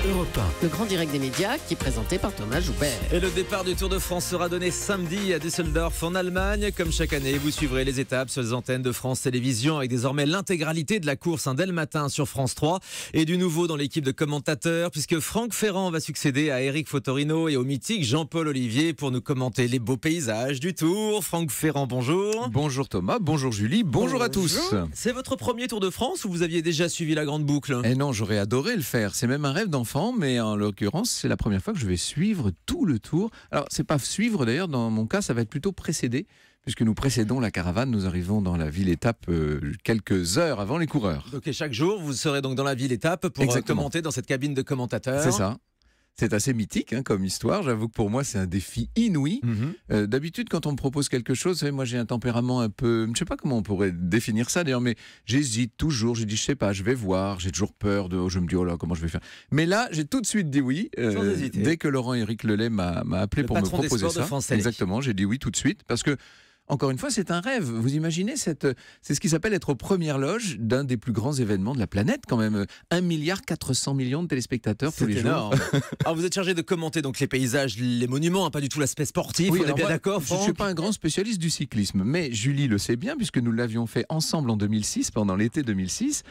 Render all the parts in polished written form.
Europe 1. Le grand direct des médias qui est présenté par Thomas Joubert. Et le départ du Tour de France sera donné samedi à Düsseldorf en Allemagne. Comme chaque année, vous suivrez les étapes sur les antennes de France Télévisions avec désormais l'intégralité de la course dès le matin sur France 3. Et du nouveau dans l'équipe de commentateurs puisque Franck Ferrand va succéder à Eric Fotorino et au mythique Jean-Paul Olivier pour nous commenter les beaux paysages du Tour. Franck Ferrand, bonjour. Bonjour Thomas, bonjour Julie, bonjour à tous. C'est votre premier Tour de France ou vous aviez déjà suivi la grande boucle ? Eh non, j'aurais adoré le faire. C'est même un rêve d'enfant, mais en l'occurrence, c'est la première fois que je vais suivre tout le Tour. Alors, c'est pas suivre d'ailleurs, dans mon cas, ça va être plutôt précéder, puisque nous précédons la caravane, nous arrivons dans la ville-étape quelques heures avant les coureurs. Donc, et chaque jour, vous serez donc dans la ville-étape pour commenter dans cette cabine de commentateurs. C'est ça. C'est assez mythique comme histoire. J'avoue que pour moi, c'est un défi inouï. D'habitude, quand on me propose quelque chose, vous savez, moi j'ai un tempérament un peu... Je ne sais pas comment on pourrait définir ça d'ailleurs, mais j'hésite toujours. J'ai dit, je ne sais pas, je vais voir. J'ai toujours peur de... Je me dis, oh là, comment je vais faire ? Mais là, j'ai tout de suite dit oui. Sans hésiter. Dès que Laurent-Éric Lelay m'a appelé pour me proposer ça. Exactement, j'ai dit oui tout de suite. Parce que encore une fois, c'est un rêve. Vous imaginez, c'est ce qui s'appelle être aux premières loges d'un des plus grands événements de la planète, quand même. 1,4 milliard de téléspectateurs tous les jours. Alors, vous êtes chargé de commenter donc les paysages, les monuments, pas du tout l'aspect sportif. Oui, on est bien d'accord, je ne suis pas un grand spécialiste du cyclisme, mais Julie le sait bien, puisque nous l'avions fait ensemble en 2006, pendant l'été 2006.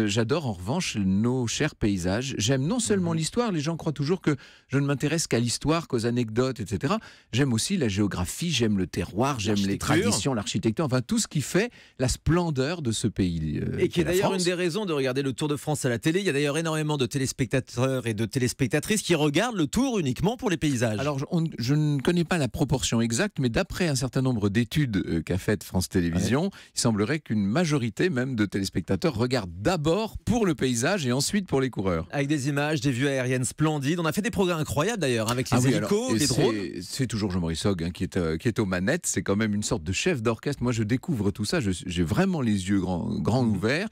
J'adore en revanche nos chers paysages. J'aime non seulement l'histoire, les gens croient toujours que je ne m'intéresse qu'à l'histoire, qu'aux anecdotes, etc. J'aime aussi la géographie, j'aime le terroir, j'aime les tradition, l'architecture, enfin tout ce qui fait la splendeur de ce pays. Et qui est d'ailleurs une des raisons de regarder le Tour de France à la télé. Il y a d'ailleurs énormément de téléspectateurs et de téléspectatrices qui regardent le Tour uniquement pour les paysages. Alors je ne connais pas la proportion exacte, mais d'après un certain nombre d'études qu'a faites France Télévisions, il semblerait qu'une majorité même de téléspectateurs regardent d'abord pour le paysage et ensuite pour les coureurs. Avec des images, des vues aériennes splendides. On a fait des progrès incroyables d'ailleurs avec les hélicos, les drones. C'est toujours Jean-Maurice Hogg qui est aux manettes. C'est quand même une sorte de chef d'orchestre. Moi, je découvre tout ça. J'ai vraiment les yeux grands ouverts.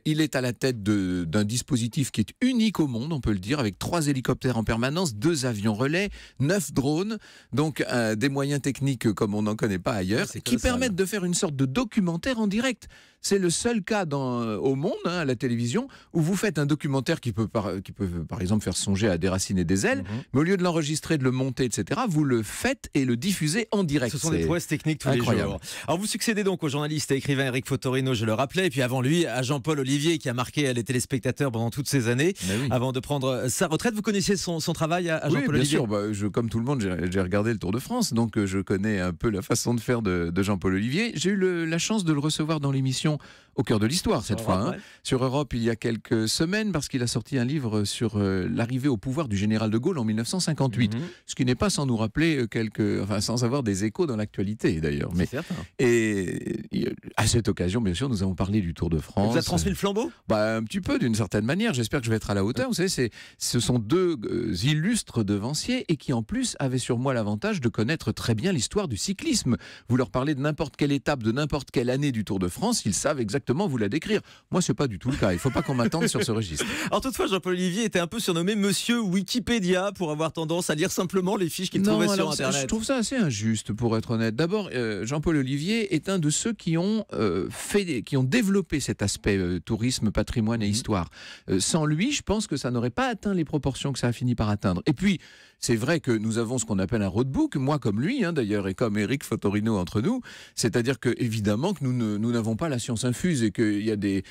Il est à la tête d'un dispositif qui est unique au monde, on peut le dire, avec 3 hélicoptères en permanence, 2 avions relais, 9 drones, donc des moyens techniques comme on n'en connaît pas ailleurs, qui permettent de faire une sorte de documentaire en direct. C'est le seul cas au monde, à la télévision, où vous faites un documentaire qui peut par exemple faire songer à Déraciner des ailes, mais au lieu de l'enregistrer, de le monter, etc., vous le faites et le diffusez en direct. Ce sont des prouesses techniques tous les jours. Alors vous succédez donc au journaliste et écrivain Eric Fotorino, je le rappelais, et puis avant lui à Jean-Paul Olivier qui a marqué les téléspectateurs pendant toutes ces années, avant de prendre sa retraite. Vous connaissiez son travail à Jean-Paul Olivier ? Oui, bien sûr. Comme tout le monde, j'ai regardé le Tour de France, donc je connais un peu la façon de faire de Jean-Paul Olivier. J'ai eu la chance de le recevoir dans l'émission Au cœur de l'histoire, cette fois, sur Europe il y a quelques semaines, parce qu'il a sorti un livre sur l'arrivée au pouvoir du général de Gaulle en 1958, ce qui n'est pas sans nous rappeler sans avoir des échos dans l'actualité d'ailleurs. Et à cette occasion, bien sûr, nous avons parlé du Tour de France. Vous avez transmis le flambeau ? Un petit peu, d'une certaine manière. J'espère que je vais être à la hauteur. Vous savez, ce sont 2 illustres devanciers et qui en plus avaient sur moi l'avantage de connaître très bien l'histoire du cyclisme. Vous leur parlez de n'importe quelle étape, de n'importe quelle année du Tour de France, ils savent exactement vous la décrire. Moi, c'est pas du tout le cas. Il faut pas qu'on m'attende sur ce registre. Alors toutefois, Jean-Paul Olivier était un peu surnommé Monsieur Wikipédia pour avoir tendance à lire simplement les fiches qu'il trouvait sur Internet. Je trouve ça assez injuste, pour être honnête. D'abord, Jean-Paul Olivier est un de ceux qui ont développé cet aspect tourisme, patrimoine et histoire. Sans lui, je pense que ça n'aurait pas atteint les proportions que ça a fini par atteindre. Et puis, c'est vrai que nous avons ce qu'on appelle un roadbook, moi comme lui d'ailleurs, et comme Eric Fotorino entre nous, c'est-à-dire que évidemment que nous n'avons pas la science infuse et qu'il y a des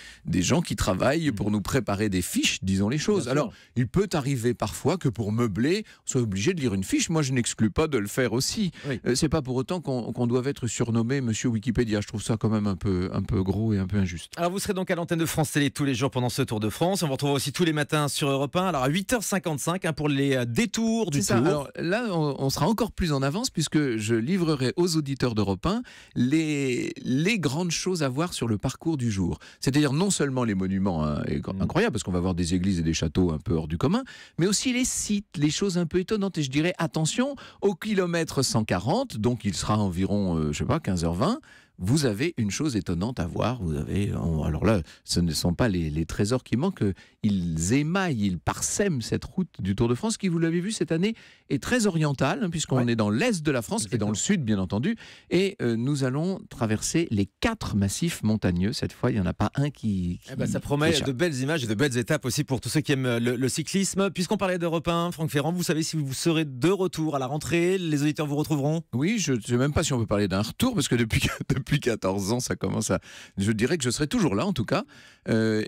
gens qui travaillent pour nous préparer des fiches, disons les choses. Alors, il peut arriver parfois que pour meubler, on soit obligé de lire une fiche. Moi, je n'exclus pas de le faire aussi. C'est pas pour autant qu'on doive être surnommé Monsieur Wikipédia. Je trouve ça quand même un peu gros et un peu injuste. Alors, vous serez donc à l'antenne de France Télé tous les jours pendant ce Tour de France. On vous retrouve aussi tous les matins sur Europe 1. Alors, à 8h55 pour les détours du Tour. Alors là, on sera encore plus en avance puisque je livrerai aux auditeurs d'Europe 1 les grandes choses à voir sur le parcours du jour. C'est-à-dire non seulement les monuments incroyables, parce qu'on va voir des églises et des châteaux un peu hors du commun, mais aussi les sites, les choses un peu étonnantes. Et je dirais, attention, au kilomètre 140, donc il sera environ, 15h20, vous avez une chose étonnante à voir. Alors là, ce ne sont pas les trésors qui manquent. Ils émaillent, ils parsèment cette route du Tour de France qui, vous l'avez vu cette année, est très orientale, hein, puisqu'on est dans l'est de la France et dans le sud, bien entendu. Et nous allons traverser les 4 massifs montagneux. Cette fois, il n'y en a pas un qui ça promet échappe. de belles images et de belles étapes aussi pour tous ceux qui aiment le cyclisme. Puisqu'on parlait d'Europe 1, Franck Ferrand, vous savez si vous serez de retour à la rentrée, les auditeurs vous retrouveront? Oui, je ne sais même pas si on peut parler d'un retour, parce que depuis 14 ans, ça commence à... Je dirais que je serai toujours là, en tout cas.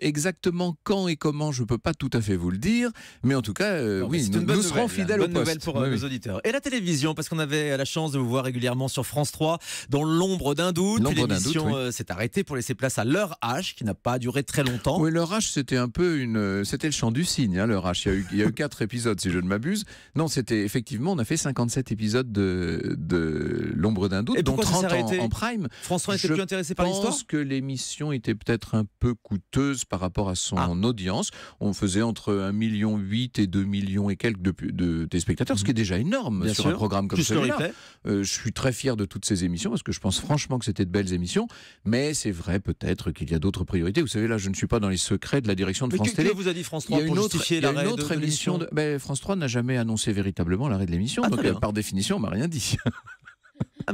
Exactement quand et comment, je ne peux pas tout à fait vous le dire. Mais en tout cas, oui, nous serons fidèles au poste. Bonne nouvelle pour nos auditeurs. Et la télévision, parce qu'on avait la chance de vous voir régulièrement sur France 3, dans l'ombre d'un doute. L'émission s'est arrêtée pour laisser place à l'heure H, qui n'a pas duré très longtemps. Oui, l'heure H, c'était un peu c'était le chant du cygne, hein, l'heure H. Il y a eu 4 épisodes, si je ne m'abuse. Non, c'était effectivement, on a fait 57 épisodes de l'ombre d'un doute, dont 30 en prime. France 3 n'était plus intéressé par l'histoire? Je pense que l'émission était peut-être un peu coûteuse par rapport à son audience. On faisait entre 1,8 million et 2 millions et quelques de téléspectateurs, ce qui est déjà énorme sur un programme comme celui-là. Je suis très fier de toutes ces émissions, parce que je pense franchement que c'était de belles émissions, mais c'est vrai peut-être qu'il y a d'autres priorités. Vous savez, là, je ne suis pas dans les secrets de la direction de France Télé. Que vous a dit France 3 pour justifier l'arrêt de l'émission? France 3 n'a jamais annoncé véritablement l'arrêt de l'émission, donc par définition, on m'a rien dit.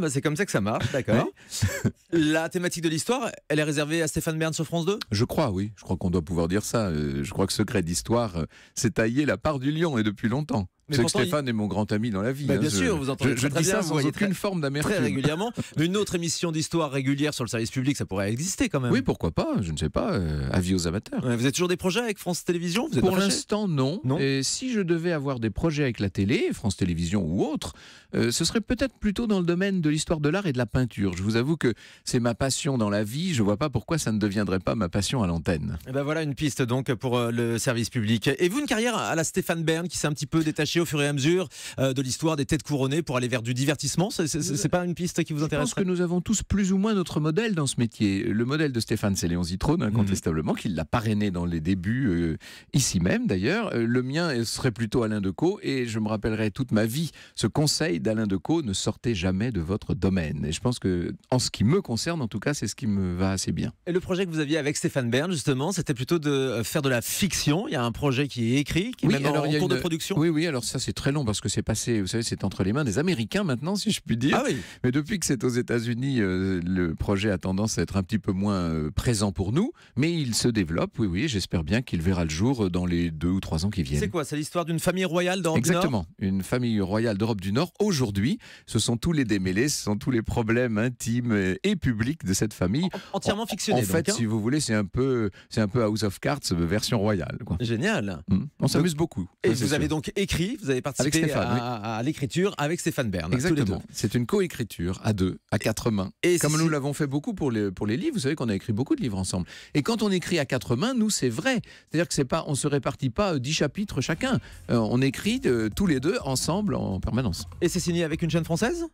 C'est comme ça que ça marche, d'accord. Ouais. La thématique de l'histoire, elle est réservée à Stéphane Bern sur France 2? Je crois, oui. Je crois qu'on doit pouvoir dire ça. Je crois que Secret d'Histoire s'est taillé la part du lion, et depuis longtemps. C'est que Stéphane est mon grand ami dans la vie. Bien sûr, vous entendez je dis ça sans aucune forme d'amertume. Très régulièrement. Mais une autre émission d'histoire régulière sur le service public, ça pourrait exister quand même. Oui, pourquoi pas, je ne sais pas. Avis aux amateurs. Vous avez toujours des projets avec France Télévisions? Pour l'instant, non. Et si je devais avoir des projets avec la télé, France Télévisions ou autre, ce serait peut-être plutôt dans le domaine de l'histoire de l'art et de la peinture. Je vous avoue que c'est ma passion dans la vie. Je ne vois pas pourquoi ça ne deviendrait pas ma passion à l'antenne. Et voilà une piste donc pour le service public. Et vous, une carrière à la Stéphane Bern qui s'est un petit peu détachée au fur et à mesure de l'histoire des têtes couronnées pour aller vers du divertissement? C'est pas une piste qui vous intéresse? Je pense que nous avons tous plus ou moins notre modèle dans ce métier. Le modèle de Stéphane, c'est Léon Zitrone, incontestablement, qui l'a parrainé dans les débuts, ici même d'ailleurs. Le mien serait plutôt Alain Decaux, et je me rappellerai toute ma vie ce conseil d'Alain Decaux: ne sortez jamais de votre domaine. Et je pense que, en ce qui me concerne, en tout cas, c'est ce qui me va assez bien. Et le projet que vous aviez avec Stéphane Bern, justement, c'était plutôt de faire de la fiction. Il y a un projet qui est écrit, qui est même en cours de production. Oui, alors ça c'est très long, parce que c'est passé, vous savez, c'est entre les mains des Américains maintenant, si je puis dire. Ah oui. Mais depuis que c'est aux États-Unis, le projet a tendance à être un petit peu moins présent pour nous, mais il se développe. Oui, j'espère bien qu'il verra le jour dans les 2 ou 3 ans qui viennent. C'est quoi? C'est l'histoire d'une famille royale d'Europe du Nord? Exactement, une famille royale d'Europe du Nord. Aujourd'hui, ce sont tous les démêlés, ce sont tous les problèmes intimes et publics de cette famille. Entièrement fictionné. En fait, si vous voulez, c'est un peu House of Cards version royale, quoi. Génial. On s'amuse beaucoup. Et vous avez donc écrit, vous avez participé à l'écriture avec Stéphane Bern. Exactement. C'est une coécriture à 2, à 4 mains. Et comme nous l'avons fait beaucoup pour les livres, vous savez qu'on a écrit beaucoup de livres ensemble. Et quand on écrit à 4 mains, nous, c'est vrai. C'est-à-dire que c'est pas, on se répartit pas 10 chapitres chacun. On écrit tous les deux ensemble en permanence. Et c'est signé avec une chaîne française?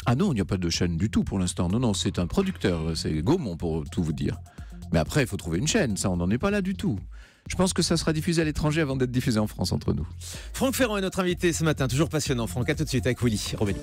Ah non, il n'y a pas de chaîne du tout pour l'instant. Non, c'est un producteur. C'est Gaumont, pour tout vous dire. Mais après, il faut trouver une chaîne. Ça, on n'en est pas là du tout. Je pense que ça sera diffusé à l'étranger avant d'être diffusé en France, entre nous. Franck Ferrand est notre invité ce matin. Toujours passionnant. Franck, à tout de suite avec Willy Robelli.